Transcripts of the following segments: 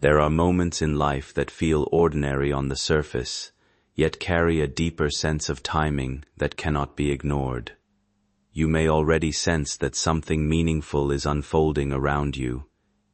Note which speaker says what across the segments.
Speaker 1: There are moments in life that feel ordinary on the surface, yet carry a deeper sense of timing that cannot be ignored. You may already sense that something meaningful is unfolding around you,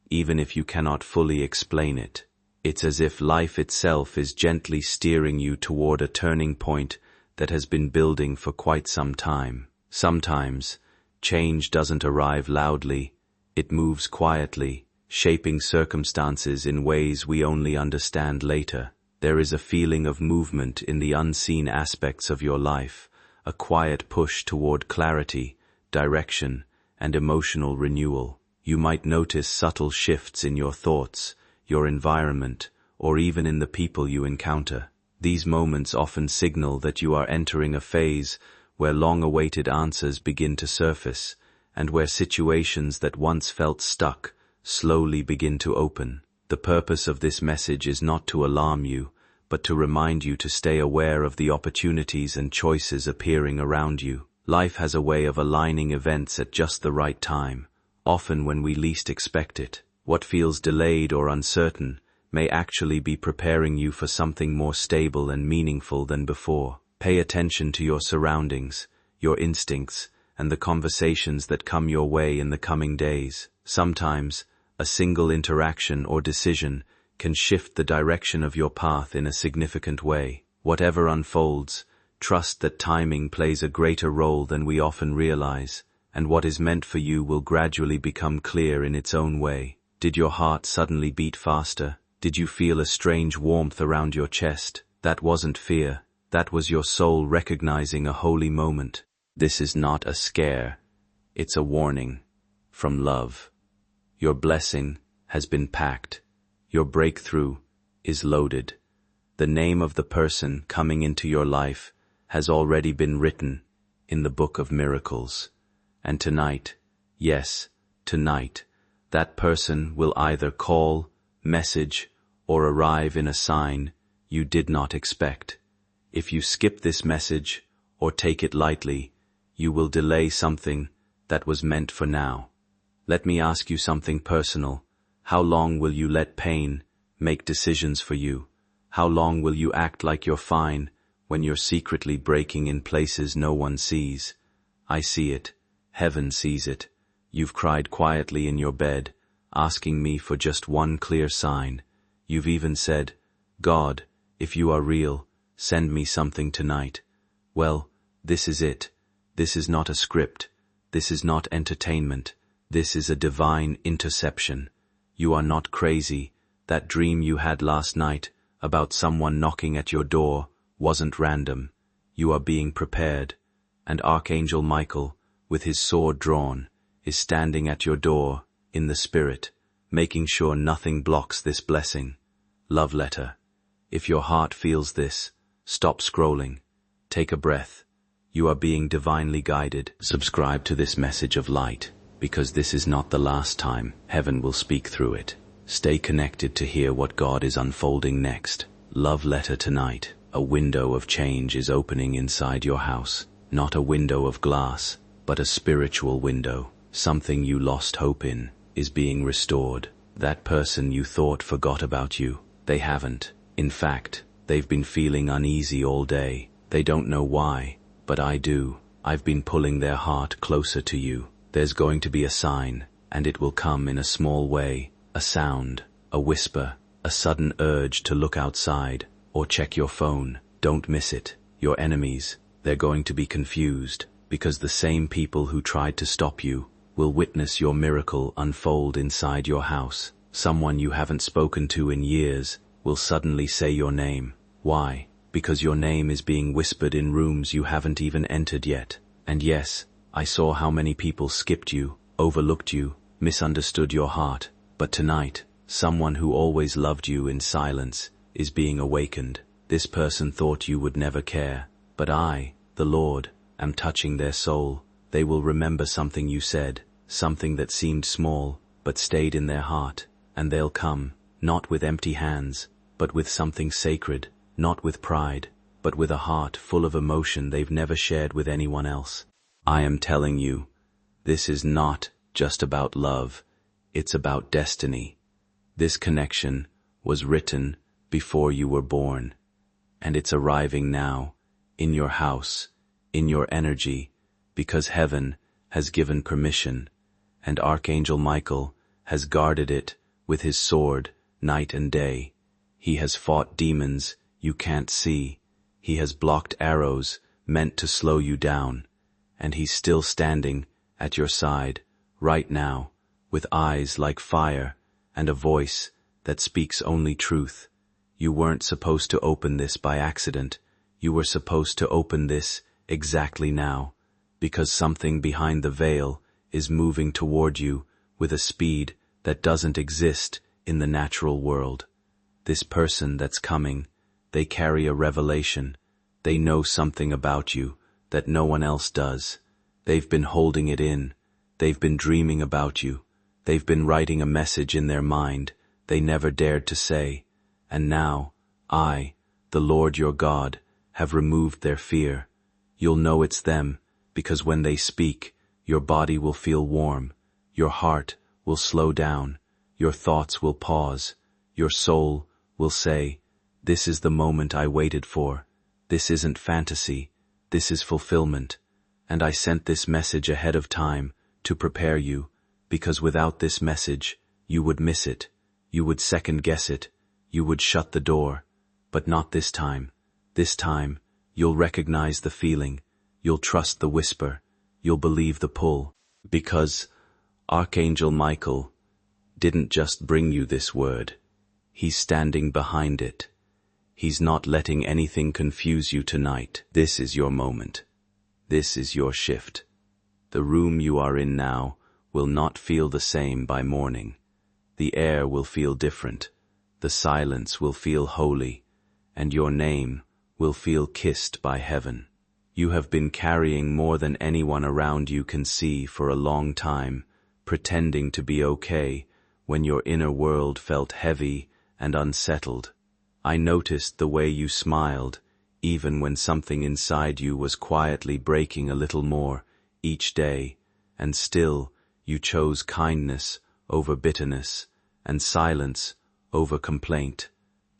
Speaker 1: even if you cannot fully explain it. It's as if life itself is gently steering you toward a turning point that has been building for quite some time. Sometimes, change doesn't arrive loudly, it moves quietly, shaping circumstances in ways we only understand later. There is a feeling of movement in the unseen aspects of your life, a quiet push toward clarity, direction, and emotional renewal. You might notice subtle shifts in your thoughts, your environment, or even in the people you encounter. These moments often signal that you are entering a phase where long-awaited answers begin to surface, and where situations that once felt stuck slowly begin to open. The purpose of this message is not to alarm you, but to remind you to stay aware of the opportunities and choices appearing around you. Life has a way of aligning events at just the right time, often when we least expect it. What feels delayed or uncertain may actually be preparing you for something more stable and meaningful than before. Pay attention to your surroundings, your instincts, and the conversations that come your way in the coming days. Sometimes, a single interaction or decision can shift the direction of your path in a significant way. Whatever unfolds, trust that timing plays a greater role than we often realize, and what is meant for you will gradually become clear in its own way. Did your heart suddenly beat faster? Did you feel a strange warmth around your chest? That wasn't fear. That was your soul recognizing a holy moment. This is not a scare. It's a warning from love. Your blessing has been packed. Your breakthrough is loaded. The name of the person coming into your life has already been written in the book of miracles. And tonight, yes, tonight, that person will either call, message, or arrive in a sign you did not expect. If you skip this message or take it lightly, you will delay something that was meant for now. Let me ask you something personal. How long will you let pain make decisions for you? How long will you act like you're fine when you're secretly breaking in places no one sees? I see it. Heaven sees it. You've cried quietly in your bed, asking me for just one clear sign. You've even said, God, if you are real, send me something tonight. Well, this is it. This is not a script. This is not entertainment. This is a divine interception. You are not crazy. That dream you had last night about someone knocking at your door wasn't random. You are being prepared. And Archangel Michael, with his sword drawn, is standing at your door in the spirit, making sure nothing blocks this blessing. Love letter. If your heart feels this, stop scrolling. Take a breath. You are being divinely guided. Subscribe to this message of light, because this is not the last time heaven will speak through it. Stay connected to hear what God is unfolding next. Love letter tonight. A window of change is opening inside your house. Not a window of glass, but a spiritual window. Something you lost hope in is being restored. That person you thought forgot about you, they haven't. In fact, they've been feeling uneasy all day. They don't know why, but I do. I've been pulling their heart closer to you. There's going to be a sign, and it will come in a small way. A sound, a whisper, a sudden urge to look outside or check your phone. Don't miss it. Your enemies, they're going to be confused, because the same people who tried to stop you will witness your miracle unfold inside your house. Someone you haven't spoken to in years will suddenly say your name. Why? Because your name is being whispered in rooms you haven't even entered yet. And yes, I saw how many people skipped you, overlooked you, misunderstood your heart. But tonight, someone who always loved you in silence is being awakened. This person thought you would never care, but I, the Lord, am touching their soul. They will remember something you said, something that seemed small, but stayed in their heart, and they'll come, not with empty hands, but with something sacred, not with pride, but with a heart full of emotion they've never shared with anyone else. I am telling you, this is not just about love, it's about destiny. This connection was written before you were born, and it's arriving now, in your house, in your energy, because heaven has given permission, and Archangel Michael has guarded it with his sword night and day. He has fought demons you can't see. He has blocked arrows meant to slow you down, and he's still standing at your side right now, with eyes like fire and a voice that speaks only truth. You weren't supposed to open this by accident. You were supposed to open this exactly now, because something behind the veil is moving toward you with a speed that doesn't exist in the natural world. This person that's coming, they carry a revelation. They know something about you that no one else does. They've been holding it in. They've been dreaming about you. They've been writing a message in their mind they never dared to say. And now, I, the Lord your God, have removed their fear. You'll know it's them, because when they speak, your body will feel warm, your heart will slow down, your thoughts will pause, your soul will say, "This is the moment I waited for. This isn't fantasy, this is fulfillment." And I sent this message ahead of time to prepare you, because without this message, you would miss it, you would second-guess it, you would shut the door. But not this time. This time, you'll recognize the feeling, you'll trust the whisper, you'll believe the pull, because Archangel Michael didn't just bring you this word. He's standing behind it. He's not letting anything confuse you tonight. This is your moment. This is your shift. The room you are in now will not feel the same by morning. The air will feel different. The silence will feel holy, and your name will feel kissed by heaven. You have been carrying more than anyone around you can see for a long time, pretending to be okay when your inner world felt heavy and unsettled. I noticed the way you smiled, even when something inside you was quietly breaking a little more each day, and still you chose kindness over bitterness and silence over complaint.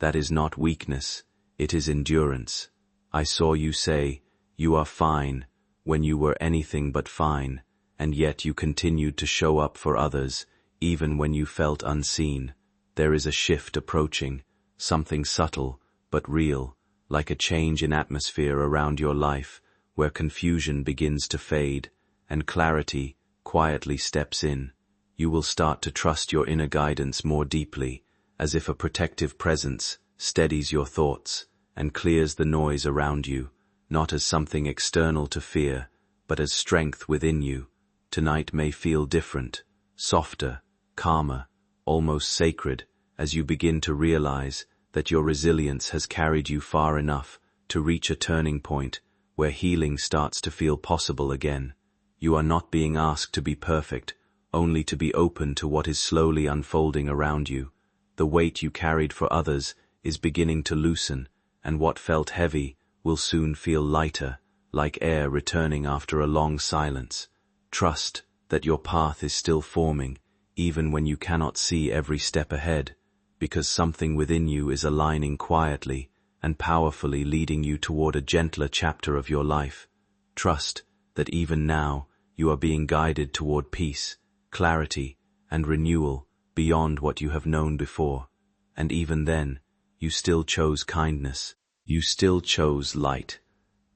Speaker 1: That is not weakness, it is endurance. I saw you say, "You are fine," when you were anything but fine, and yet you continued to show up for others, even when you felt unseen. There is a shift approaching, something subtle but real, like a change in atmosphere around your life, where confusion begins to fade, and clarity quietly steps in. You will start to trust your inner guidance more deeply, as if a protective presence steadies your thoughts and clears the noise around you, not as something external to fear, but as strength within you. Tonight may feel different, softer, calmer, almost sacred, as you begin to realize that your resilience has carried you far enough to reach a turning point where healing starts to feel possible again. You are not being asked to be perfect, only to be open to what is slowly unfolding around you. The weight you carried for others is beginning to loosen, and what felt heavy will soon feel lighter, like air returning after a long silence. Trust that your path is still forming, even when you cannot see every step ahead, because something within you is aligning quietly and powerfully, leading you toward a gentler chapter of your life. Trust that even now you are being guided toward peace, clarity, and renewal beyond what you have known before. And even then, you still chose kindness. You still chose light.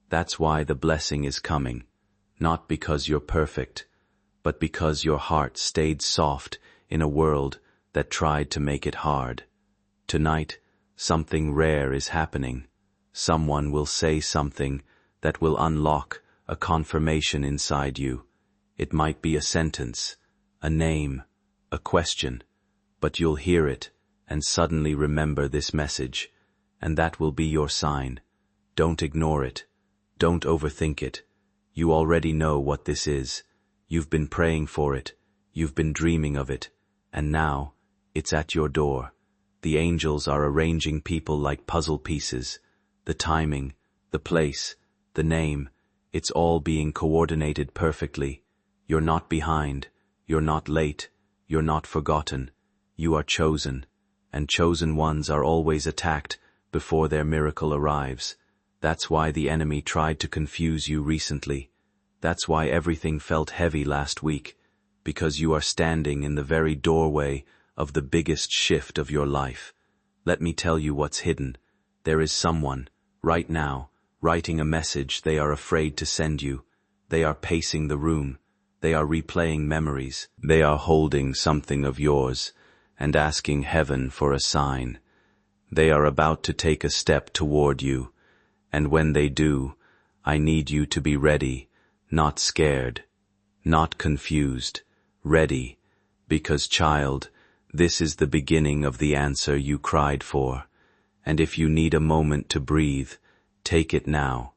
Speaker 1: That's why the blessing is coming, not because you're perfect, but because your heart stayed soft in a world that tried to make it hard. Tonight, something rare is happening. Someone will say something that will unlock a confirmation inside you. It might be a sentence, a name, a question, but you'll hear it and suddenly remember this message, and that will be your sign. Don't ignore it. Don't overthink it. You already know what this is. You've been praying for it. You've been dreaming of it. And now, it's at your door. The angels are arranging people like puzzle pieces. The timing, the place, the name, it's all being coordinated perfectly. You're not behind. You're not late. You're not forgotten. You are chosen. and chosen ones are always attacked before their miracle arrives. That's why the enemy tried to confuse you recently. That's why everything felt heavy last week, because you are standing in the very doorway of the biggest shift of your life. Let me tell you what's hidden. There is someone, right now, writing a message they are afraid to send you. They are pacing the room. They are replaying memories. They are holding something of yours and asking heaven for a sign. They are about to take a step toward you, and when they do, I need you to be ready, not scared, not confused, ready, because child, this is the beginning of the answer you cried for. And if you need a moment to breathe, take it now,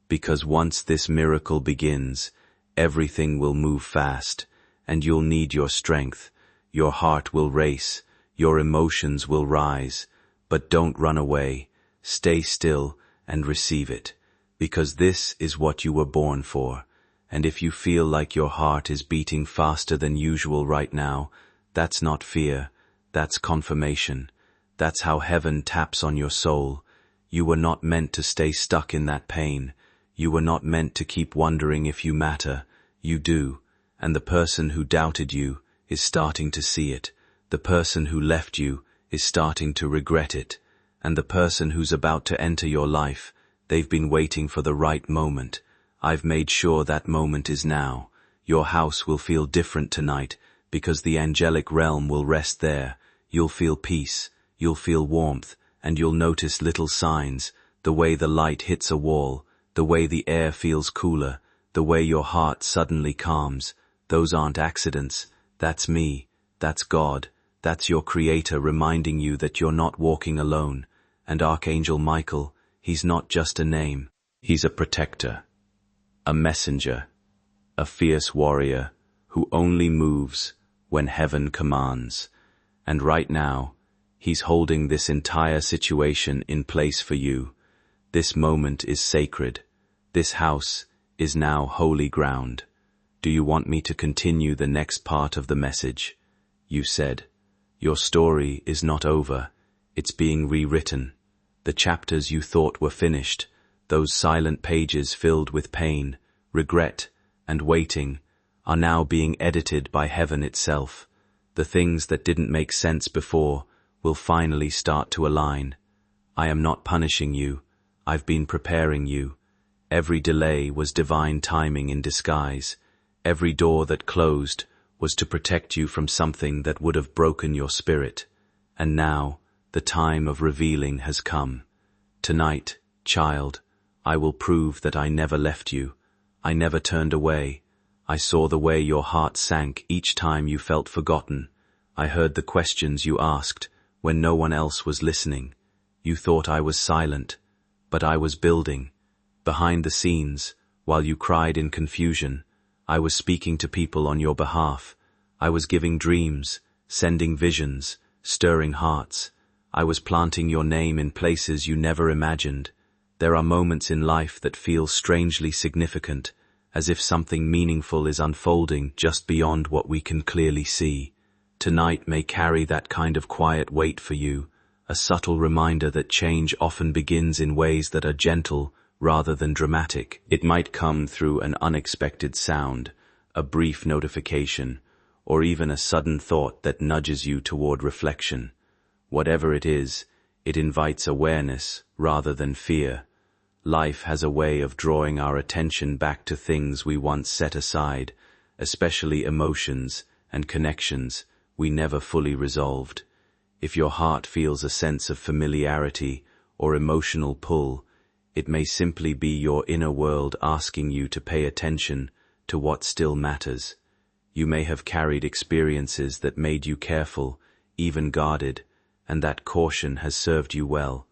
Speaker 1: because once this miracle begins, everything will move fast, and you'll need your strength. Your heart will race, your emotions will rise, but don't run away. Stay still and receive it, because this is what you were born for. And if you feel like your heart is beating faster than usual right now, that's not fear, that's confirmation. That's how heaven taps on your soul. You were not meant to stay stuck in that pain. You were not meant to keep wondering if you matter. You do, and the person who doubted you is starting to see it. The person who left you is starting to regret it. And the person who's about to enter your life, they've been waiting for the right moment. I've made sure that moment is now. Your house will feel different tonight because the angelic realm will rest there. You'll feel peace, you'll feel warmth, and you'll notice little signs, the way the light hits a wall, the way the air feels cooler, the way your heart suddenly calms. Those aren't accidents. That's me. That's God. That's your Creator reminding you that you're not walking alone. And Archangel Michael, he's not just a name. He's a protector, a messenger, a fierce warrior who only moves when heaven commands. And right now, he's holding this entire situation in place for you. This moment is sacred. This house is now holy ground. Do you want me to continue the next part of the message? You said. Your story is not over. It's being rewritten. The chapters you thought were finished, those silent pages filled with pain, regret, and waiting, are now being edited by heaven itself. The things that didn't make sense before will finally start to align. I am not punishing you. I've been preparing you. Every delay was divine timing in disguise. Every door that closed was to protect you from something that would have broken your spirit. And now, the time of revealing has come. Tonight, child, I will prove that I never left you. I never turned away. I saw the way your heart sank each time you felt forgotten. I heard the questions you asked when no one else was listening. You thought I was silent, but I was building. Behind the scenes, while you cried in confusion, I was speaking to people on your behalf. I was giving dreams, sending visions, stirring hearts. I was planting your name in places you never imagined. There are moments in life that feel strangely significant, as if something meaningful is unfolding just beyond what we can clearly see. Tonight may carry that kind of quiet weight for you, a subtle reminder that change often begins in ways that are gentle rather than dramatic. It might come through an unexpected sound, a brief notification, or even a sudden thought that nudges you toward reflection. Whatever it is, it invites awareness rather than fear. Life has a way of drawing our attention back to things we once set aside, especially emotions and connections we never fully resolved. If your heart feels a sense of familiarity or emotional pull, it may simply be your inner world asking you to pay attention to what still matters. You may have carried experiences that made you careful, even guarded, and that caution has served you well.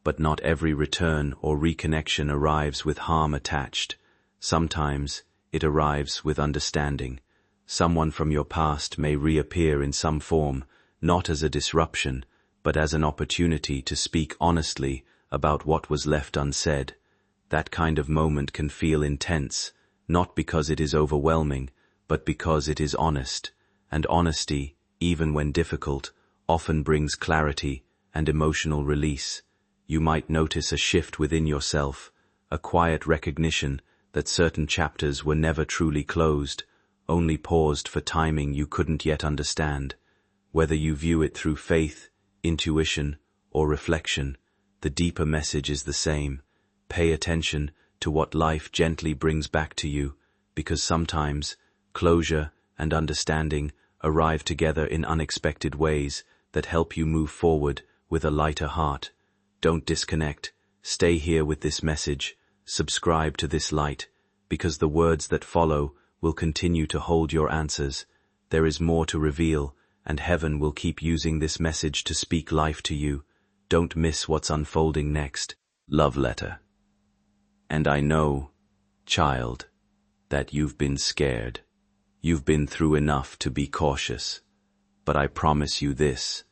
Speaker 1: But not every return or reconnection arrives with harm attached. Sometimes it arrives with understanding. Someone from your past may reappear in some form, not as a disruption, but as an opportunity to speak honestly about what was left unsaid. That kind of moment can feel intense, not because it is overwhelming, but because it is honest. And honesty, even when difficult, often brings clarity and emotional release. You might notice a shift within yourself, a quiet recognition that certain chapters were never truly closed, only paused for timing you couldn't yet understand. Whether you view it through faith, intuition, or reflection, the deeper message is the same. Pay attention to what life gently brings back to you, because sometimes closure and understanding arrive together in unexpected ways that help you move forward with a lighter heart. Don't disconnect. Stay here with this message. Subscribe to this light, because the words that follow will continue to hold your answers. There is more to reveal, and heaven will keep using this message to speak life to you. Don't miss what's unfolding next. Love letter. And I know, child, that you've been scared. You've been through enough to be cautious. But I promise you this,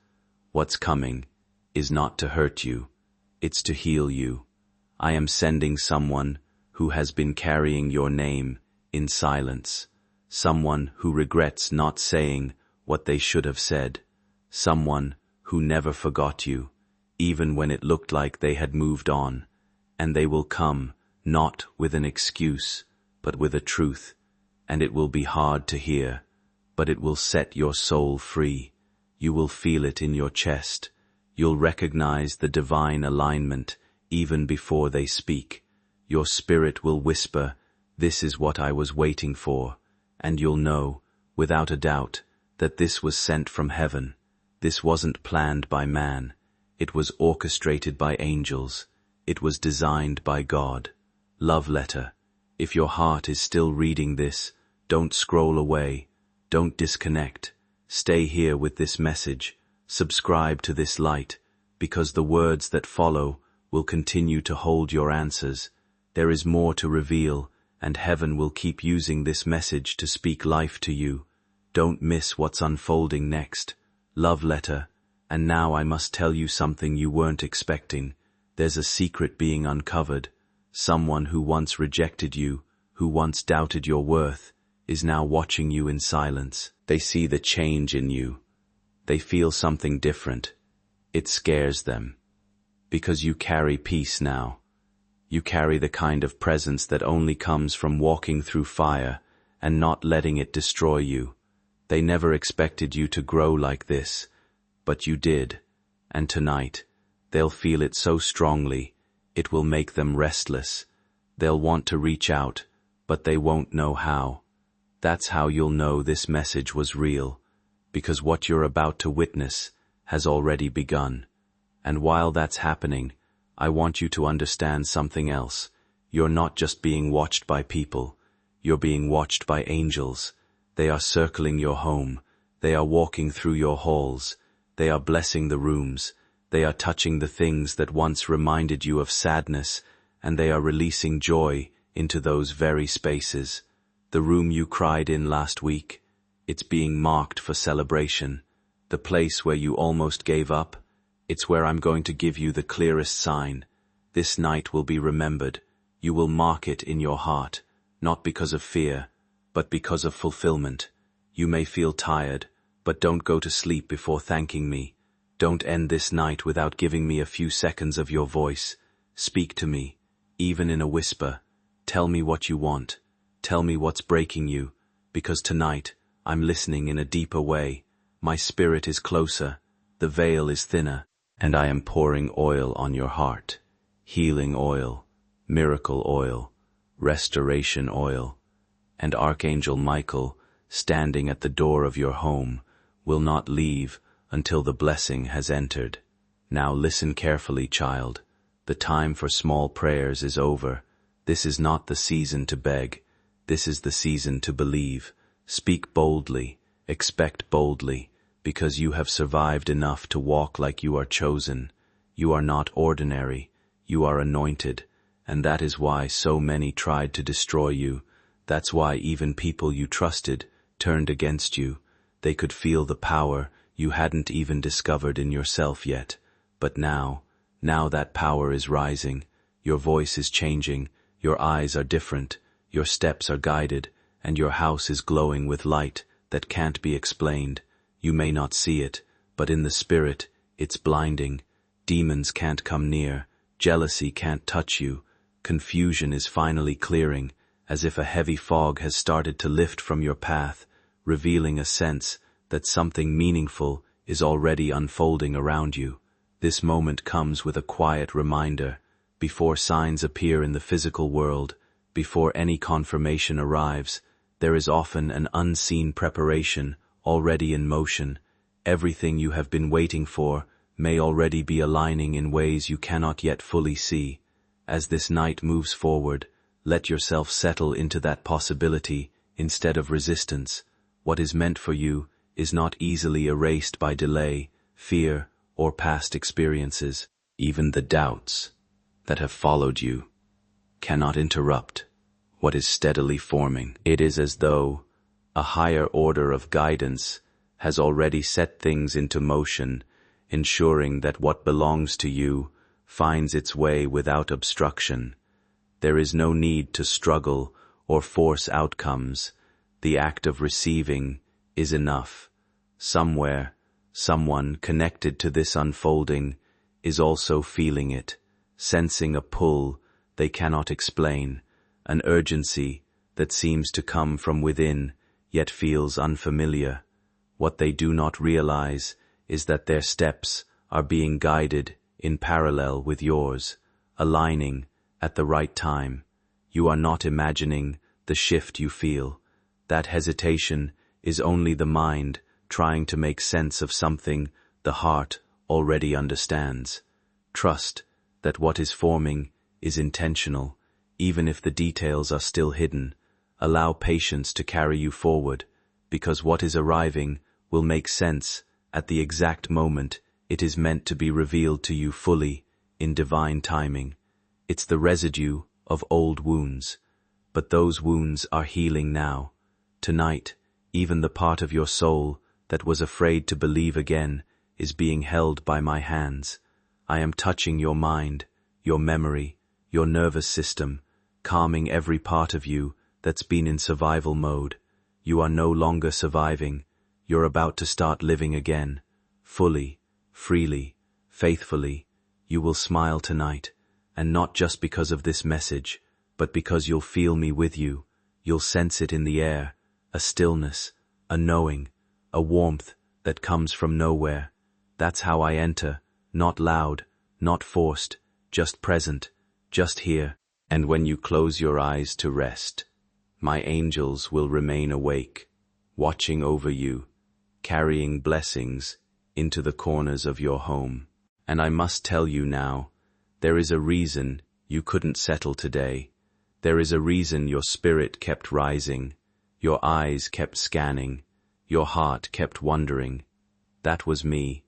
Speaker 1: what's coming is not to hurt you, it's to heal you. I am sending someone who has been carrying your name in silence, someone who regrets not saying what they should have said, someone who never forgot you, even when it looked like they had moved on. And they will come, not with an excuse, but with a truth, and it will be hard to hear, but it will set your soul free. You will feel it in your chest. You'll recognize the divine alignment even before they speak. Your spirit will whisper, "This is what I was waiting for," and you'll know, without a doubt, that this was sent from heaven. This wasn't planned by man. It was orchestrated by angels. It was designed by God. Love letter. If your heart is still reading this, don't scroll away. Don't disconnect. Stay here with this message. Subscribe to this light, because the words that follow will continue to hold your answers. There is more to reveal, and heaven will keep using this message to speak life to you. Don't miss what's unfolding next. Love letter. And now I must tell you something you weren't expecting. There's a secret being uncovered. Someone who once rejected you, who once doubted your worth, is now watching you in silence. They see the change in you. They feel something different. It scares them. Because you carry peace now. You carry the kind of presence that only comes from walking through fire and not letting it destroy you. They never expected you to grow like this, but you did. And tonight, they'll feel it so strongly, it will make them restless. They'll want to reach out, but they won't know how. That's how you'll know this message was real, because what you're about to witness has already begun. And while that's happening, I want you to understand something else. You're not just being watched by people, you're being watched by angels. They are circling your home, they are walking through your halls, they are blessing the rooms, they are touching the things that once reminded you of sadness, and they are releasing joy into those very spaces. The room you cried in last week, it's being marked for celebration. The place where you almost gave up, it's where I'm going to give you the clearest sign. This night will be remembered. You will mark it in your heart, not because of fear, but because of fulfillment. You may feel tired, but don't go to sleep before thanking me. Don't end this night without giving me a few seconds of your voice. Speak to me, even in a whisper. Tell me what you want. Tell me what's breaking you, because tonight I'm listening in a deeper way. My spirit is closer, the veil is thinner, and I am pouring oil on your heart. Healing oil, miracle oil, restoration oil. And Archangel Michael, standing at the door of your home, will not leave until the blessing has entered. Now listen carefully, child. The time for small prayers is over. This is not the season to beg. This is the season to believe. Speak boldly, expect boldly, because you have survived enough to walk like you are chosen. You are not ordinary, you are anointed, and that is why so many tried to destroy you. That's why even people you trusted turned against you. They could feel the power you hadn't even discovered in yourself yet. But now that power is rising. Your voice is changing, your eyes are different, your steps are guided, and your house is glowing with light that can't be explained. You may not see it, but in the spirit, it's blinding. Demons can't come near, jealousy can't touch you, confusion is finally clearing, as if a heavy fog has started to lift from your path, revealing a sense that something meaningful is already unfolding around you. This moment comes with a quiet reminder, before signs appear in the physical world, before any confirmation arrives, there is often an unseen preparation already in motion. Everything you have been waiting for may already be aligning in ways you cannot yet fully see. As this night moves forward, let yourself settle into that possibility instead of resistance. What is meant for you is not easily erased by delay, fear, or past experiences. Even the doubts that have followed you cannot interrupt what is steadily forming. It is as though a higher order of guidance has already set things into motion, ensuring that what belongs to you finds its way without obstruction. There is no need to struggle or force outcomes. The act of receiving is enough. Somewhere, someone connected to this unfolding is also feeling it, sensing a pull they cannot explain, an urgency that seems to come from within, yet feels unfamiliar. What they do not realize is that their steps are being guided in parallel with yours, aligning at the right time. You are not imagining the shift you feel. That hesitation is only the mind trying to make sense of something the heart already understands. Trust that what is forming is intentional, even if the details are still hidden. Allow patience to carry you forward, because what is arriving will make sense at the exact moment it is meant to be revealed to you fully in divine timing. It's the residue of old wounds, but those wounds are healing now. Tonight, even the part of your soul that was afraid to believe again is being held by my hands. I am touching your mind, your memory, your nervous system, calming every part of you that's been in survival mode. You are no longer surviving. You're about to start living again. Fully, freely, faithfully. You will smile tonight, and not just because of this message, but because you'll feel me with you. You'll sense it in the air, a stillness, a knowing, a warmth that comes from nowhere. That's how I enter, not loud, not forced, just present, just here. And when you close your eyes to rest, my angels will remain awake, watching over you, carrying blessings into the corners of your home. And I must tell you now, there is a reason you couldn't settle today. There is a reason your spirit kept rising, your eyes kept scanning, your heart kept wondering. That was me,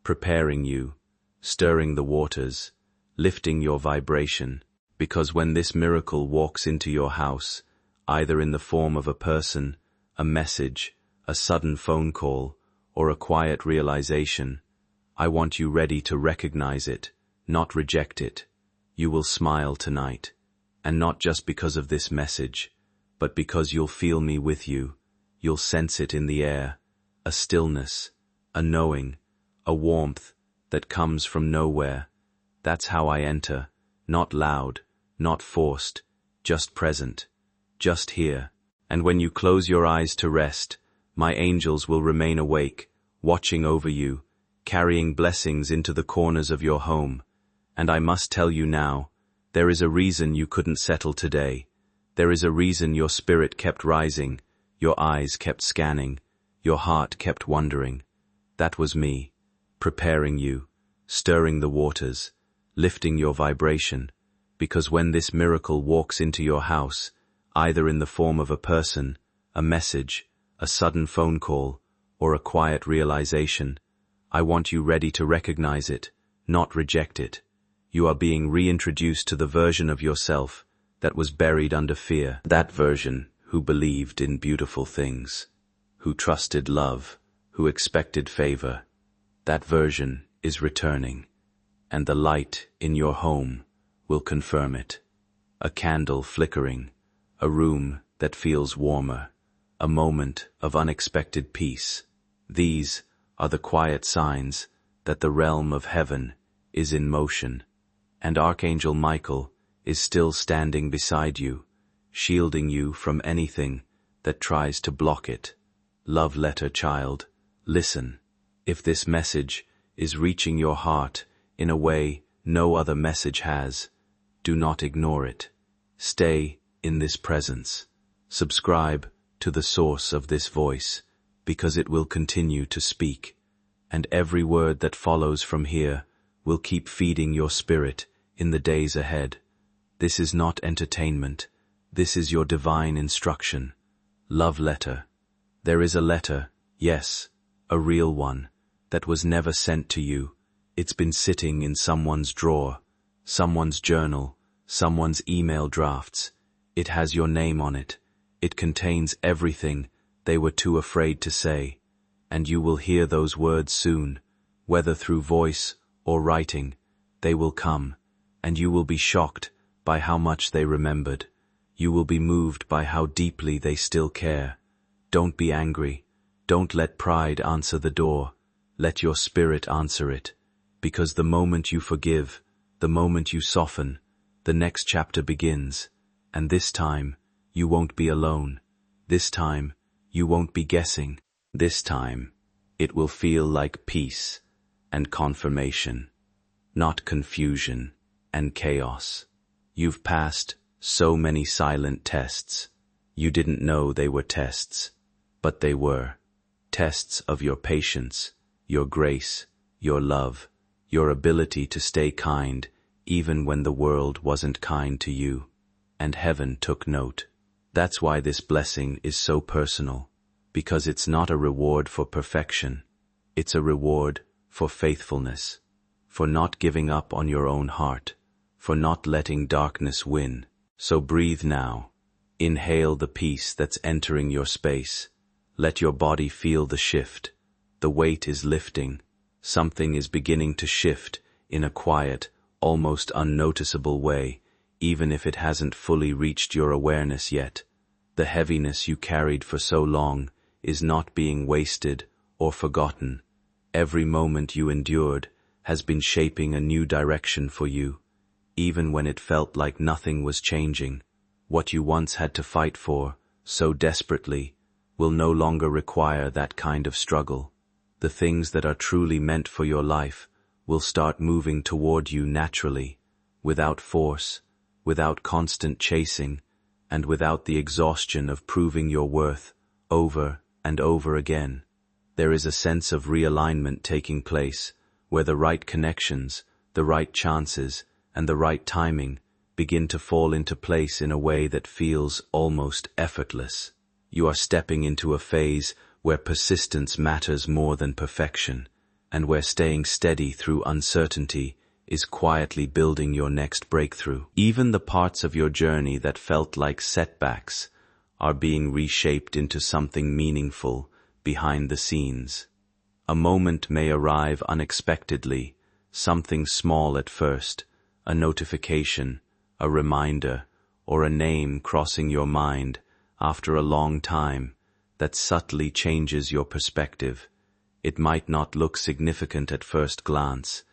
Speaker 1: preparing you, stirring the waters, lifting your vibration. Because when this miracle walks into your house, either in the form of a person, a message, a sudden phone call, or a quiet realization, I want you ready to recognize it, not reject it. You will smile tonight, and not just because of this message, but because you'll feel me with you. You'll sense it in the air, a stillness, a knowing, a warmth that comes from nowhere. That's how I enter, not loud, not forced, just present, just here. And when you close your eyes to rest, my angels will remain awake, watching over you, carrying blessings into the corners of your home. And I must tell you now, there is a reason you couldn't settle today. There is a reason your spirit kept rising, your eyes kept scanning, your heart kept wondering. That was me, preparing you, stirring the waters, lifting your vibration. Because when this miracle walks into your house, either in the form of a person, a message, a sudden phone call, or a quiet realization, I want you ready to recognize it, not reject it. You are being reintroduced to the version of yourself that was buried under fear, that version who believed in beautiful things, who trusted love, who expected favor. That version is returning, and the light in your home will confirm it. A candle flickering, a room that feels warmer, a moment of unexpected peace. These are the quiet signs that the realm of heaven is in motion, and Archangel Michael is still standing beside you, shielding you from anything that tries to block it. Love letter, child. Listen. If this message is reaching your heart in a way no other message has, do not ignore it. Stay in this presence. Subscribe to the source of this voice, because it will continue to speak, and every word that follows from here will keep feeding your spirit in the days ahead. This is not entertainment. This is your divine instruction. Love letter. There is a letter, yes, a real one, that was never sent to you. It's been sitting in someone's drawer, someone's journal, someone's email drafts. It has your name on it. It contains everything they were too afraid to say, and you will hear those words soon, whether through voice or writing. They will come, and you will be shocked by how much they remembered. You will be moved by how deeply they still care. Don't be angry. Don't let pride answer the door. Let your spirit answer it, because the moment you forgive, the moment you soften, the next chapter begins, and this time, you won't be alone. This time, you won't be guessing. This time, it will feel like peace and confirmation, not confusion and chaos. You've passed so many silent tests. You didn't know they were tests, but they were. Tests of your patience, your grace, your love, your ability to stay kind even when the world wasn't kind to you. And heaven took note. That's why this blessing is so personal, because it's not a reward for perfection. It's a reward for faithfulness, for not giving up on your own heart, for not letting darkness win. So breathe now. Inhale the peace that's entering your space. Let your body feel the shift. The weight is lifting. Something is beginning to shift in a quiet, almost unnoticeable way, even if it hasn't fully reached your awareness yet. The heaviness you carried for so long is not being wasted or forgotten. Every moment you endured has been shaping a new direction for you, even when it felt like nothing was changing. What you once had to fight for so desperately will no longer require that kind of struggle. The things that are truly meant for your life will start moving toward you naturally, without force, without constant chasing, and without the exhaustion of proving your worth over and over again. There is a sense of realignment taking place, where the right connections, the right chances, and the right timing begin to fall into place in a way that feels almost effortless. You are stepping into a phase where persistence matters more than perfection, and where staying steady through uncertainty is quietly building your next breakthrough. Even the parts of your journey that felt like setbacks are being reshaped into something meaningful behind the scenes. A moment may arrive unexpectedly, something small at first, a notification, a reminder, or a name crossing your mind after a long time that subtly changes your perspective. It might not look significant at first glance,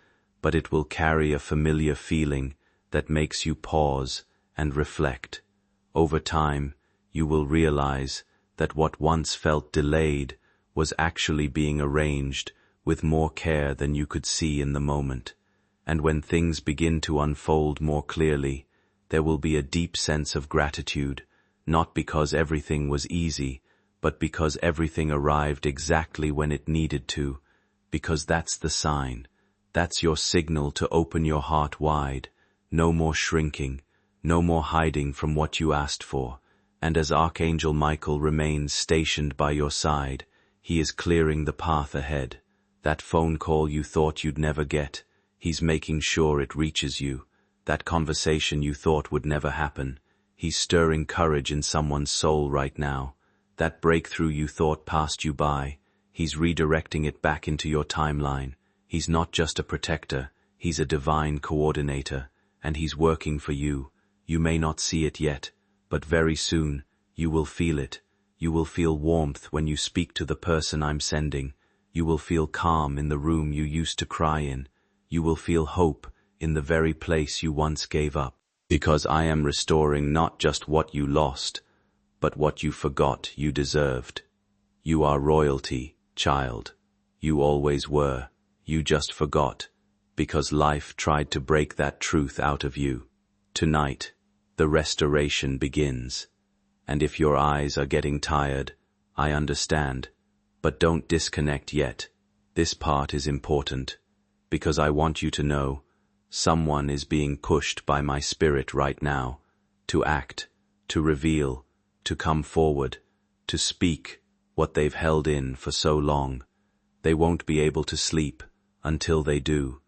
Speaker 1: but it will carry a familiar feeling that makes you pause and reflect. Over time, you will realize that what once felt delayed was actually being arranged with more care than you could see in the moment. And when things begin to unfold more clearly, there will be a deep sense of gratitude, not because everything was easy, but because everything arrived exactly when it needed to, because that's the sign. That's your signal to open your heart wide. No more shrinking, no more hiding from what you asked for. And as Archangel Michael remains stationed by your side, he is clearing the path ahead. That phone call you thought you'd never get, he's making sure it reaches you. That conversation you thought would never happen, he's stirring courage in someone's soul right now. That breakthrough you thought passed you by, he's redirecting it back into your timeline. He's not just a protector, he's a divine coordinator, and he's working for you. You may not see it yet, but very soon, you will feel it. You will feel warmth when you speak to the person I'm sending. You will feel calm in the room you used to cry in. You will feel hope in the very place you once gave up. Because I am restoring not just what you lost, but what you forgot you deserved. You are royalty, child. You always were. You just forgot, because life tried to break that truth out of you. Tonight, the restoration begins. And if your eyes are getting tired, I understand. But don't disconnect yet. This part is important, because I want you to know someone is being pushed by my spirit right now to act, to reveal, to come forward, to speak what they've held in for so long. They won't be able to sleep until they do.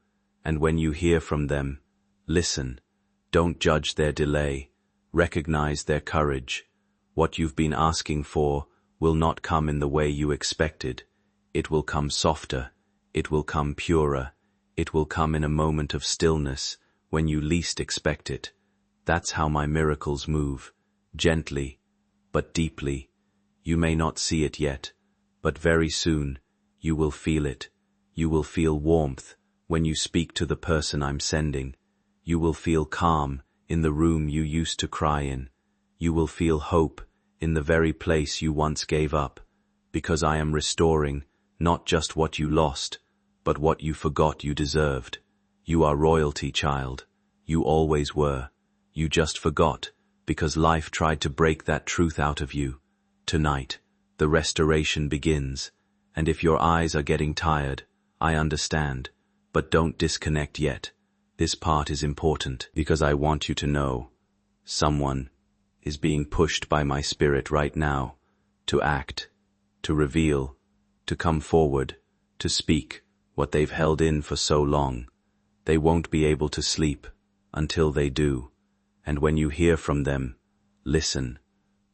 Speaker 1: And when you hear from them, listen. Don't judge their delay. Recognize their courage. What you've been asking for will not come in the way you expected. It will come softer. It will come purer. It will come in a moment of stillness when you least expect it. That's how my miracles move. Gently, but deeply. You may not see it yet, but very soon you will feel it. You will feel warmth when you speak to the person I'm sending. You will feel calm in the room you used to cry in. You will feel hope in the very place you once gave up, because I am restoring not just what you lost, but what you forgot you deserved. You are royalty, child. You always were. You just forgot, because life tried to break that truth out of you. Tonight, the restoration begins, and if your eyes are getting tired, I understand, but don't disconnect yet. This part is important, because I want you to know someone is being pushed by my spirit right now to act, to reveal, to come forward, to speak what they've held in for so long. They won't be able to sleep until they do. And when you hear from them, listen.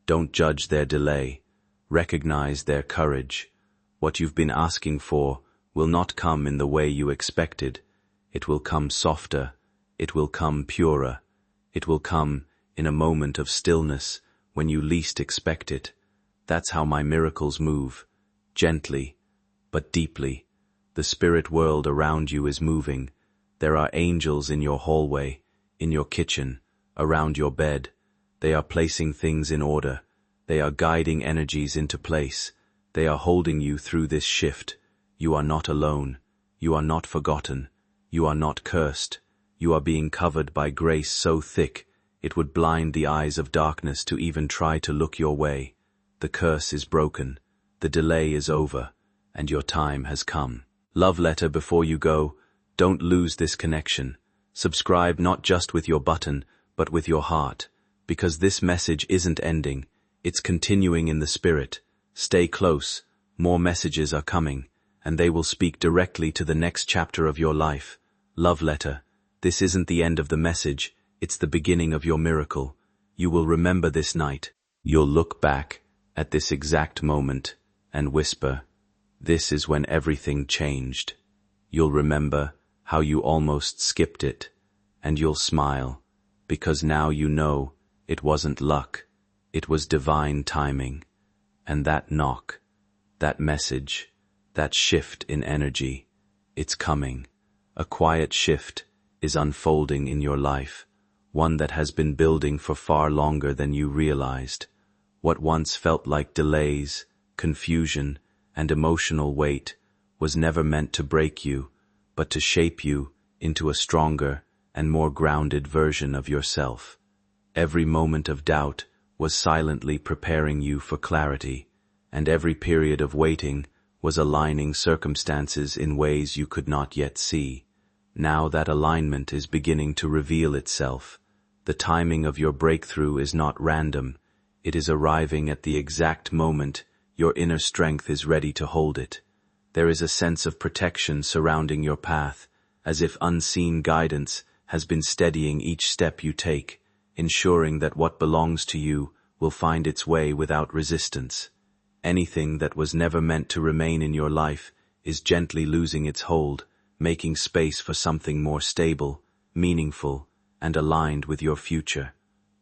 Speaker 1: Don't judge their delay. Recognize their courage. What you've been asking for will not come in the way you expected. It will come softer. It will come purer. It will come in a moment of stillness when you least expect it. That's how my miracles move. Gently, but deeply. The spirit world around you is moving. There are angels in your hallway, in your kitchen, around your bed. They are placing things in order. They are guiding energies into place. They are holding you through this shift. You are not alone. You are not forgotten. You are not cursed. You are being covered by grace so thick it would blind the eyes of darkness to even try to look your way. The curse is broken. The delay is over, and your time has come. Love letter before you go. Don't lose this connection. Subscribe not just with your button, but with your heart, because this message isn't ending. It's continuing in the spirit. Stay close. More messages are coming, and they will speak directly to the next chapter of your life. Love letter. This isn't the end of the message. It's the beginning of your miracle. You will remember this night. You'll look back at this exact moment and whisper, "This is when everything changed." You'll remember how you almost skipped it, and you'll smile, because now you know it wasn't luck, it was divine timing. And that knock, that message, that shift in energy, it's coming. A quiet shift is unfolding in your life, one that has been building for far longer than you realized. What once felt like delays, confusion, and emotional weight was never meant to break you, but to shape you into a stronger and more grounded version of yourself. Every moment of doubt was silently preparing you for clarity, and every period of waiting was aligning circumstances in ways you could not yet see. Now that alignment is beginning to reveal itself. The timing of your breakthrough is not random. It is arriving at the exact moment your inner strength is ready to hold it. There is a sense of protection surrounding your path, as if unseen guidance has been steadying each step you take, ensuring that what belongs to you will find its way without resistance. Anything that was never meant to remain in your life is gently losing its hold, making space for something more stable, meaningful, and aligned with your future.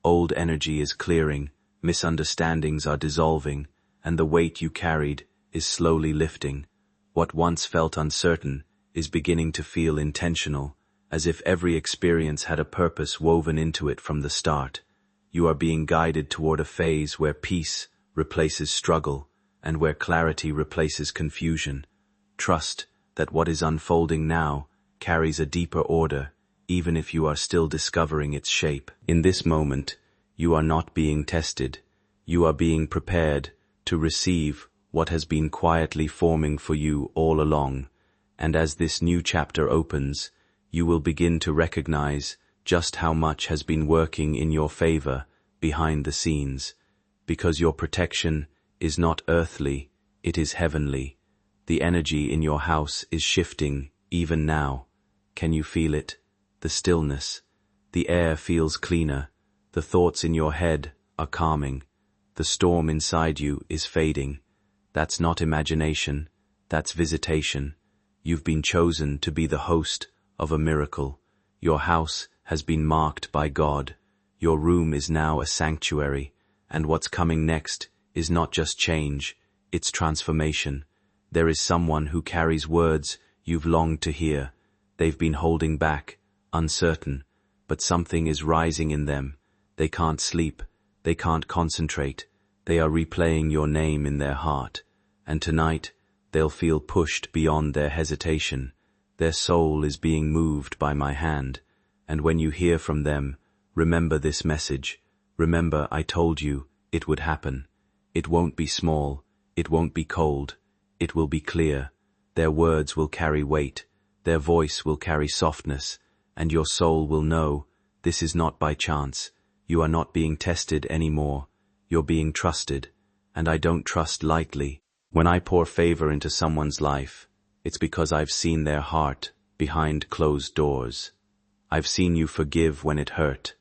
Speaker 1: Old energy is clearing, misunderstandings are dissolving, and the weight you carried is slowly lifting. What once felt uncertain is beginning to feel intentional, as if every experience had a purpose woven into it from the start. You are being guided toward a phase where peace replaces struggle and where clarity replaces confusion. Trust that what is unfolding now carries a deeper order, even if you are still discovering its shape. In this moment, you are not being tested. You are being prepared to receive what has been quietly forming for you all along. And as this new chapter opens, you will begin to recognize just how much has been working in your favor behind the scenes, because your protection is not earthly, it is heavenly. The energy in your house is shifting even now. Can you feel it? The stillness. The air feels cleaner. The thoughts in your head are calming. The storm inside you is fading. That's not imagination, that's visitation. You've been chosen to be the host of a miracle. Your house has been marked by God. Your room is now a sanctuary, and what's coming next is not just change, it's transformation. There is someone who carries words you've longed to hear. They've been holding back, uncertain, but something is rising in them. They can't sleep, they can't concentrate, they are replaying your name in their heart, and tonight they'll feel pushed beyond their hesitation. Their soul is being moved by my hand, and when you hear from them, remember this message. Remember, I told you it would happen. It won't be small, it won't be cold, it will be clear. Their words will carry weight, their voice will carry softness, and your soul will know this is not by chance. You are not being tested anymore, you're being trusted, and I don't trust lightly. When I pour favor into someone's life, it's because I've seen their heart behind closed doors. I've seen you forgive when it hurt.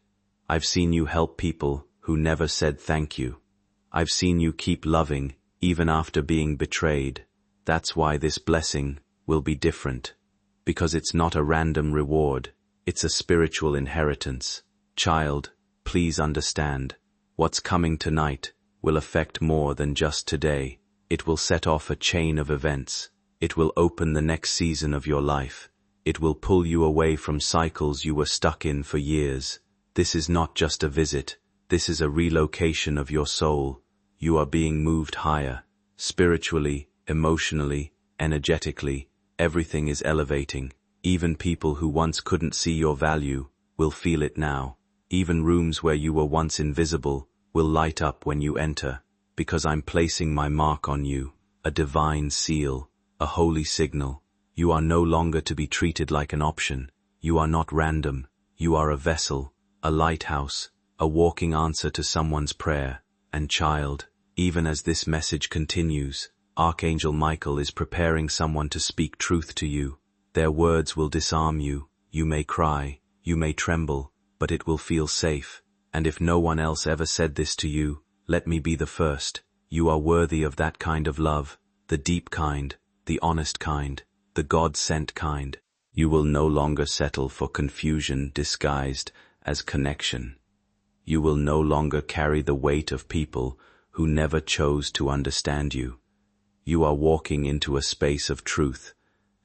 Speaker 1: I've seen you help people who never said thank you. I've seen you keep loving even after being betrayed. That's why this blessing will be different. Because it's not a random reward, it's a spiritual inheritance. Child, please understand, what's coming tonight will affect more than just today. It will set off a chain of events. It will open the next season of your life. It will pull you away from cycles you were stuck in for years. This is not just a visit. This is a relocation of your soul. You are being moved higher. Spiritually, emotionally, energetically, everything is elevating. Even people who once couldn't see your value will feel it now. Even rooms where you were once invisible will light up when you enter, because I'm placing my mark on you, a divine seal, a holy signal. You are no longer to be treated like an option. You are not random. You are a vessel, a lighthouse, a walking answer to someone's prayer. And child, even as this message continues, Archangel Michael is preparing someone to speak truth to you. Their words will disarm you. You may cry, you may tremble, but it will feel safe. And if no one else ever said this to you, let me be the first. You are worthy of that kind of love, the deep kind, the honest kind, the God-sent kind. You will no longer settle for confusion disguised as connection. You will no longer carry the weight of people who never chose to understand you. You are walking into a space of truth,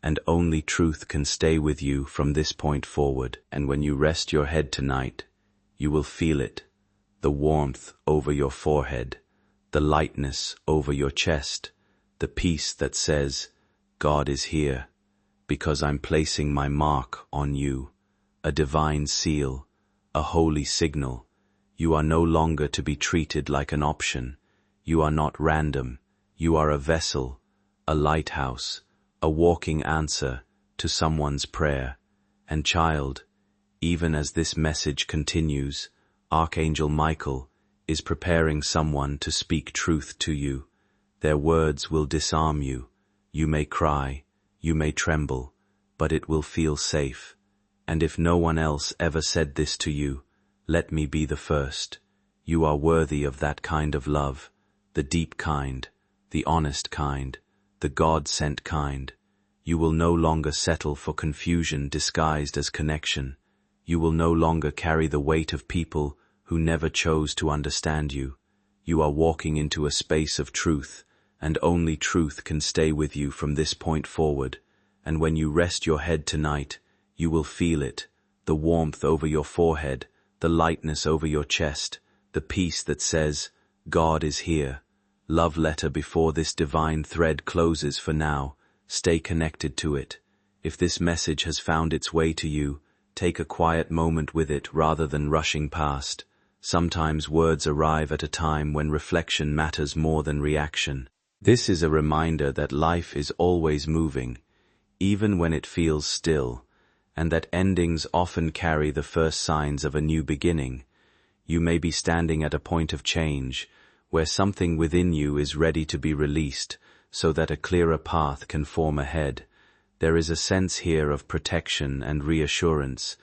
Speaker 1: and only truth can stay with you from this point forward. And when you rest your head tonight, you will feel it, the warmth over your forehead, the lightness over your chest, the peace that says, God is here, because I'm placing my mark on you, a divine seal, a holy signal. You are no longer to be treated like an option. You are not random. You are a vessel, a lighthouse, a walking answer to someone's prayer. And child, even as this message continues, Archangel Michael is preparing someone to speak truth to you. Their words will disarm you. You may cry, you may tremble, but it will feel safe. And if no one else ever said this to you, let me be the first. You are worthy of that kind of love, the deep kind, the honest kind, the God-sent kind. You will no longer settle for confusion disguised as connection. You will no longer carry the weight of people who never chose to understand you. You are walking into a space of truth, and only truth can stay with you from this point forward. And when you rest your head tonight, you will feel it, the warmth over your forehead, the lightness over your chest, the peace that says, God is here. Love letter before this divine thread closes for now. Stay connected to it. If this message has found its way to you, take a quiet moment with it rather than rushing past. Sometimes words arrive at a time when reflection matters more than reaction. This is a reminder that life is always moving, even when it feels still, and that endings often carry the first signs of a new beginning. You may be standing at a point of change, where something within you is ready to be released, so that a clearer path can form ahead. There is a sense here of protection and reassurance,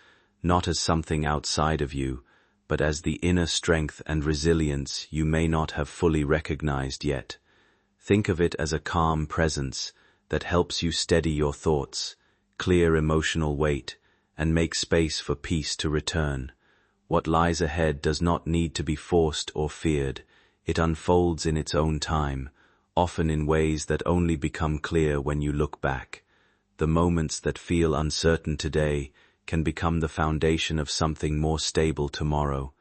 Speaker 1: not as something outside of you, but as the inner strength and resilience you may not have fully recognized yet. Think of it as a calm presence that helps you steady your thoughts, clear emotional weight, and make space for peace to return. What lies ahead does not need to be forced or feared. It unfolds in its own time, often in ways that only become clear when you look back. The moments that feel uncertain today can become the foundation of something more stable tomorrow.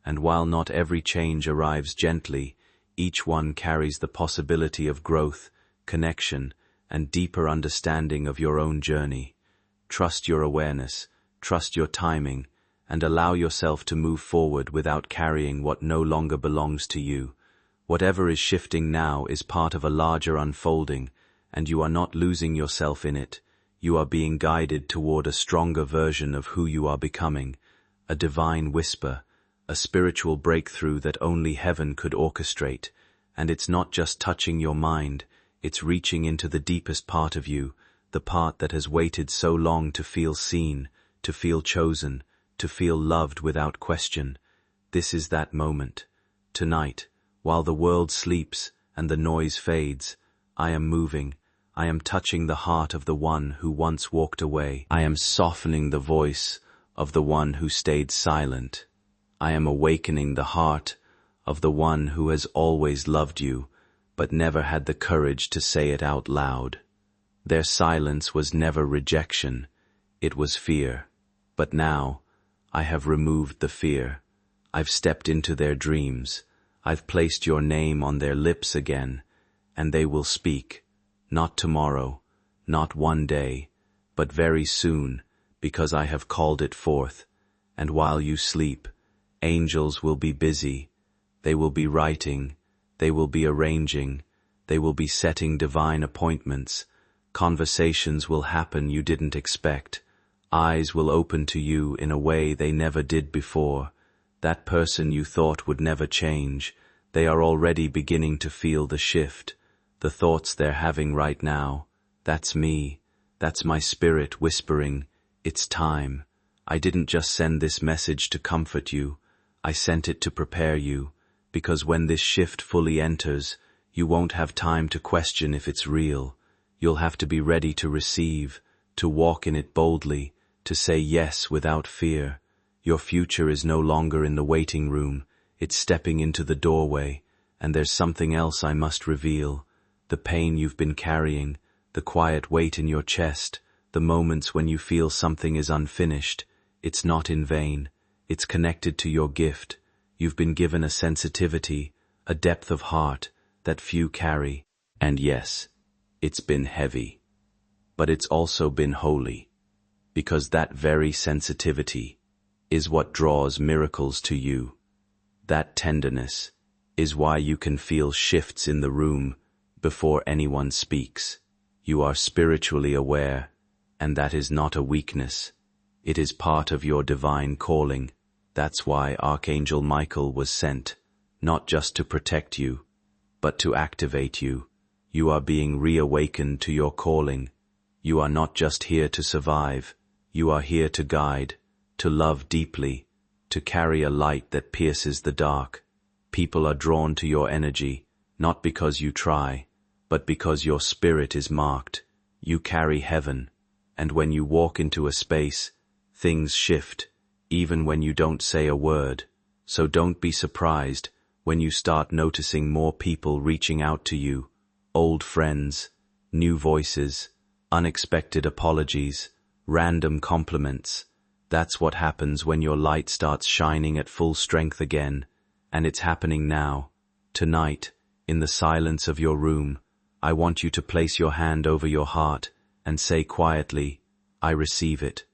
Speaker 1: And while not every change arrives gently, each one carries the possibility of growth, connection, and deeper understanding of your own journey. Trust your awareness, trust your timing, and allow yourself to move forward without carrying what no longer belongs to you. Whatever is shifting now is part of a larger unfolding, and you are not losing yourself in it. You are being guided toward a stronger version of who you are becoming, a divine whisper, a spiritual breakthrough that only heaven could orchestrate. And it's not just touching your mind, it's reaching into the deepest part of you, the part that has waited so long to feel seen, to feel chosen, to feel loved without question. This is that moment. Tonight, while the world sleeps and the noise fades, I am moving. I am touching the heart of the one who once walked away. I am softening the voice of the one who stayed silent. I am awakening the heart of the one who has always loved you, but never had the courage to say it out loud. Their silence was never rejection, it was fear. But now, I have removed the fear. I've stepped into their dreams. I've placed your name on their lips again, and they will speak. Not tomorrow, not one day, but very soon, because I have called it forth. And while you sleep, angels will be busy. They will be writing, they will be arranging, they will be setting divine appointments. Conversations will happen you didn't expect. Eyes will open to you in a way they never did before. That person you thought would never change, they are already beginning to feel the shift. The thoughts they're having right now, that's me, that's my spirit whispering, it's time. I didn't just send this message to comfort you, I sent it to prepare you, because when this shift fully enters, you won't have time to question if it's real. You'll have to be ready to receive, to walk in it boldly, to say yes without fear. Your future is no longer in the waiting room, it's stepping into the doorway, and there's something else I must reveal. The pain you've been carrying, the quiet weight in your chest, the moments when you feel something is unfinished, it's not in vain. It's connected to your gift. You've been given a sensitivity, a depth of heart that few carry. And yes, it's been heavy, but it's also been holy, because that very sensitivity is what draws miracles to you. That tenderness is why you can feel shifts in the room before anyone speaks. You are spiritually aware, and that is not a weakness. It is part of your divine calling. That's why Archangel Michael was sent, not just to protect you, but to activate you. You are being reawakened to your calling. You are not just here to survive. You are here to guide, to love deeply, to carry a light that pierces the dark. People are drawn to your energy, not because you try, but because your spirit is marked. You carry heaven, and when you walk into a space, things shift, even when you don't say a word. So don't be surprised when you start noticing more people reaching out to you, old friends, new voices, unexpected apologies, random compliments. That's what happens when your light starts shining at full strength again, and it's happening now. Tonight, in the silence of your room, I want you to place your hand over your heart and say quietly, I receive it.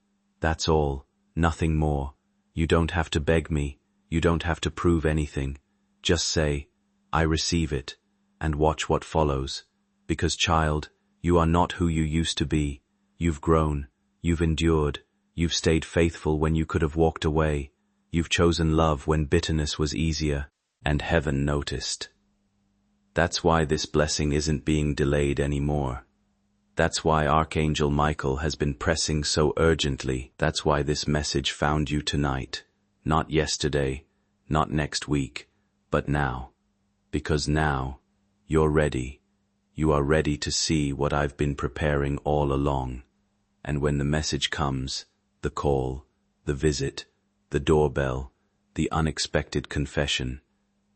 Speaker 1: That's all, nothing more. You don't have to beg me, you don't have to prove anything. Just say, I receive it, and watch what follows. Because, child, you are not who you used to be. You've grown, you've endured, you've stayed faithful when you could have walked away. You've chosen love when bitterness was easier, and heaven noticed. That's why this blessing isn't being delayed anymore. That's why Archangel Michael has been pressing so urgently. That's why this message found you tonight. Not yesterday, not next week, but now. Because now, you're ready. You are ready to see what I've been preparing all along. And when the message comes, the call, the visit, the doorbell, the unexpected confession,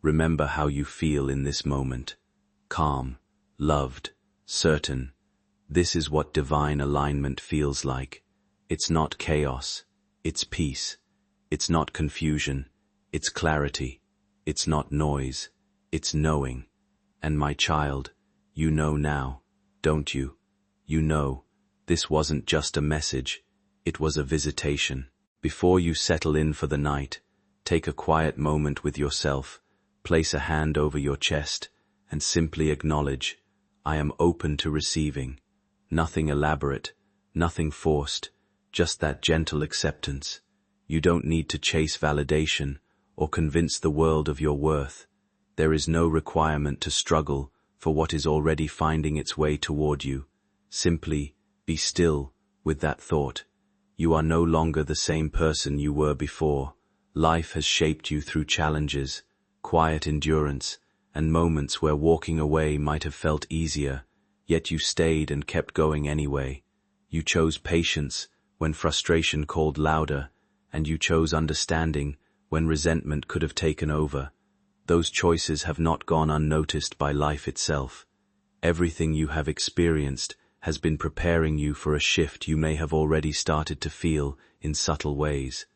Speaker 1: remember how you feel in this moment. Calm, loved, certain. This is what divine alignment feels like. It's not chaos, it's peace. It's not confusion, it's clarity. It's not noise, it's knowing. And my child, you know now, don't you? You know, this wasn't just a message, it was a visitation. Before you settle in for the night, take a quiet moment with yourself, place a hand over your chest, and simply acknowledge, I am open to receiving. Nothing elaborate, nothing forced, just that gentle acceptance. You don't need to chase validation or convince the world of your worth. There is no requirement to struggle for what is already finding its way toward you. Simply be still with that thought. You are no longer the same person you were before. Life has shaped you through challenges, quiet endurance, and moments where walking away might have felt easier. Yet you stayed and kept going anyway. You chose patience when frustration called louder, and you chose understanding when resentment could have taken over. Those choices have not gone unnoticed by life itself. Everything you have experienced has been preparing you for a shift you may have already started to feel in subtle ways.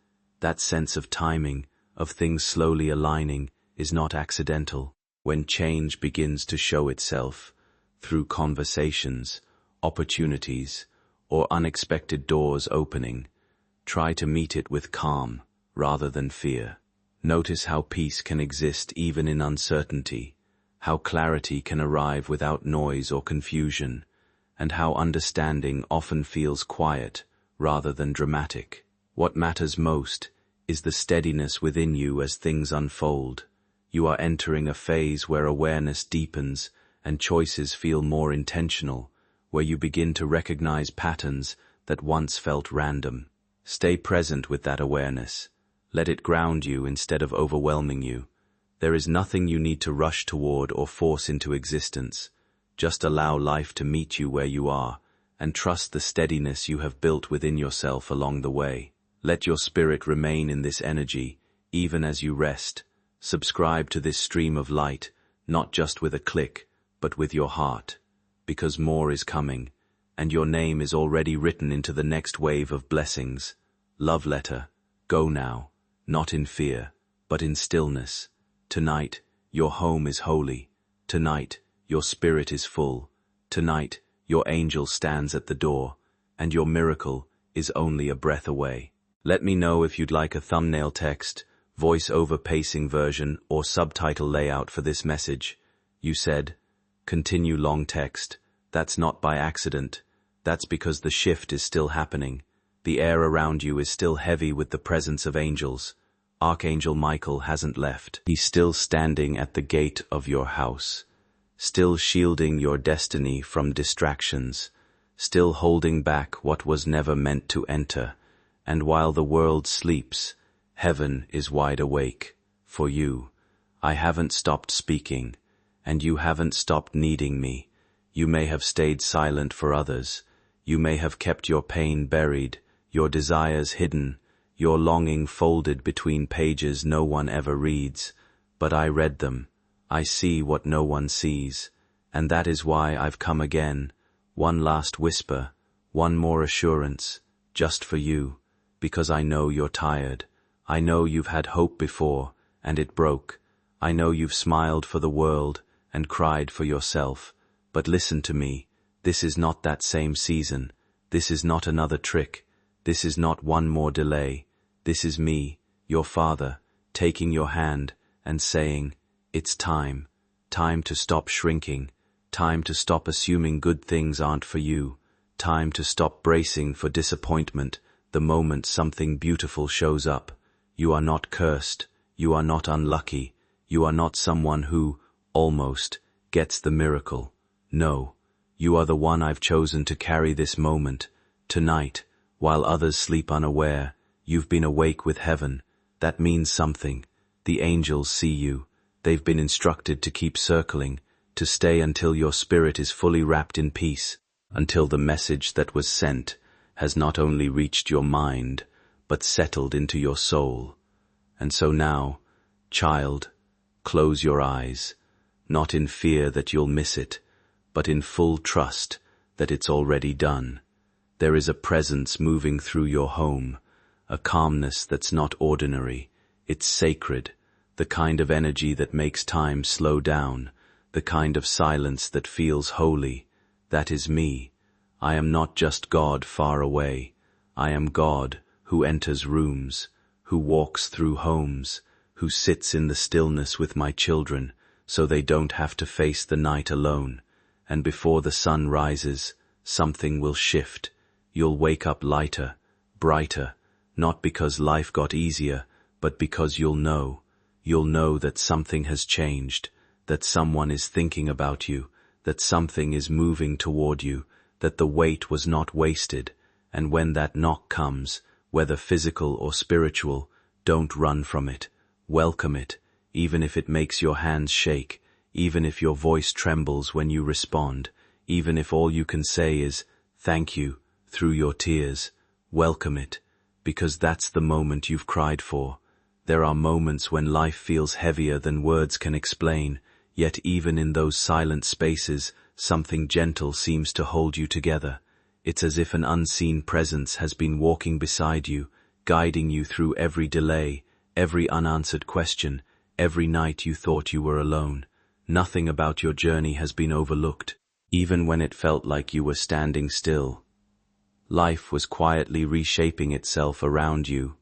Speaker 1: That sense of timing, of things slowly aligning, is not accidental. When change begins to show itself, through conversations, opportunities, or unexpected doors opening, try to meet it with calm rather than fear. Notice how peace can exist even in uncertainty, how clarity can arrive without noise or confusion, and how understanding often feels quiet rather than dramatic. What matters most is the steadiness within you as things unfold. You are entering a phase where awareness deepens and choices feel more intentional, where you begin to recognize patterns that once felt random. Stay present with that awareness. Let it ground you instead of overwhelming you. There is nothing you need to rush toward or force into existence. Just allow life to meet you where you are, and trust the steadiness you have built within yourself along the way. Let your spirit remain in this energy, even as you rest. Subscribe to this stream of light, not just with a click, but with your heart, because more is coming, and your name is already written into the next wave of blessings. Love letter, go now, not in fear, but in stillness. Tonight, your home is holy. Tonight, your spirit is full. Tonight, your angel stands at the door, and your miracle is only a breath away. Let me know if you'd like a thumbnail text, voice-over pacing version, or subtitle layout for this message. You said, continue long text. That's not by accident. That's because the shift is still happening. The air around you is still heavy with the presence of angels. Archangel Michael hasn't left. He's still standing at the gate of your house, still shielding your destiny from distractions, still holding back what was never meant to enter. And while the world sleeps, heaven is wide awake for you. I haven't stopped speaking, and you haven't stopped needing me. You may have stayed silent for others. You may have kept your pain buried, your desires hidden, your longing folded between pages no one ever reads. But I read them. I see what no one sees. And that is why I've come again, one last whisper, one more assurance, just for you, because I know you're tired. I know you've had hope before, and it broke. I know you've smiled for the world and cried for yourself. But listen to me, this is not that same season. This is not another trick. This is not one more delay. This is me, your father, taking your hand and saying, it's time. Time to stop shrinking. Time to stop assuming good things aren't for you. Time to stop bracing for disappointment the moment something beautiful shows up. You are not cursed. You are not unlucky. You are not someone who, almost, gets the miracle. No, you are the one I've chosen to carry this moment. Tonight, while others sleep unaware, you've been awake with heaven. That means something. The angels see you. They've been instructed to keep circling, to stay until your spirit is fully wrapped in peace, until the message that was sent has not only reached your mind, but settled into your soul. And so now, child, close your eyes, not in fear that you'll miss it, but in full trust that it's already done. There is a presence moving through your home, a calmness that's not ordinary. It's sacred, the kind of energy that makes time slow down, the kind of silence that feels holy. That is me. I am not just God far away. I am God who enters rooms, who walks through homes, who sits in the stillness with my children so they don't have to face the night alone. And before the sun rises, something will shift. You'll wake up lighter, brighter, not because life got easier, but because you'll know that something has changed, that someone is thinking about you, that something is moving toward you, that the wait was not wasted. And when that knock comes, whether physical or spiritual, don't run from it. Welcome it, even if it makes your hands shake, even if your voice trembles when you respond, even if all you can say is, thank you, through your tears. Welcome it, because that's the moment you've cried for. There are moments when life feels heavier than words can explain, yet even in those silent spaces, something gentle seems to hold you together. It's as if an unseen presence has been walking beside you, guiding you through every delay, every unanswered question, every night you thought you were alone. Nothing about your journey has been overlooked, even when it felt like you were standing still. Life was quietly reshaping itself around you,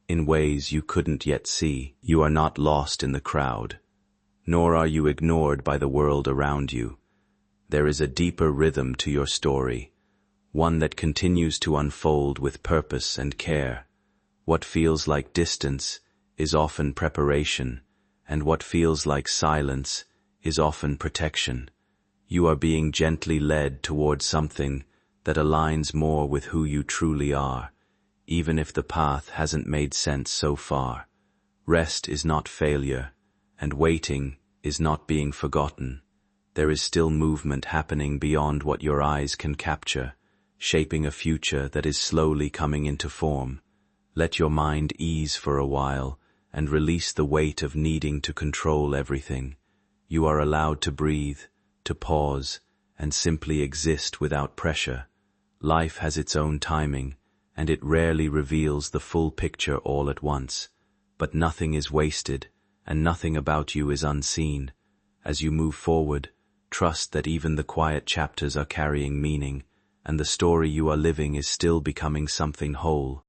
Speaker 1: in ways you couldn't yet see. You are not lost in the crowd, nor are you ignored by the world around you. There is a deeper rhythm to your story, one that continues to unfold with purpose and care. What feels like distance is often preparation, and what feels like silence is often protection. You are being gently led toward something that aligns more with who you truly are, even if the path hasn't made sense so far. Rest is not failure, and waiting is not being forgotten. There is still movement happening beyond what your eyes can capture, shaping a future that is slowly coming into form. Let your mind ease for a while and release the weight of needing to control everything. You are allowed to breathe, to pause, and simply exist without pressure. Life has its own timing, and it rarely reveals the full picture all at once. But nothing is wasted, and nothing about you is unseen. As you move forward, trust that even the quiet chapters are carrying meaning, and the story you are living is still becoming something whole.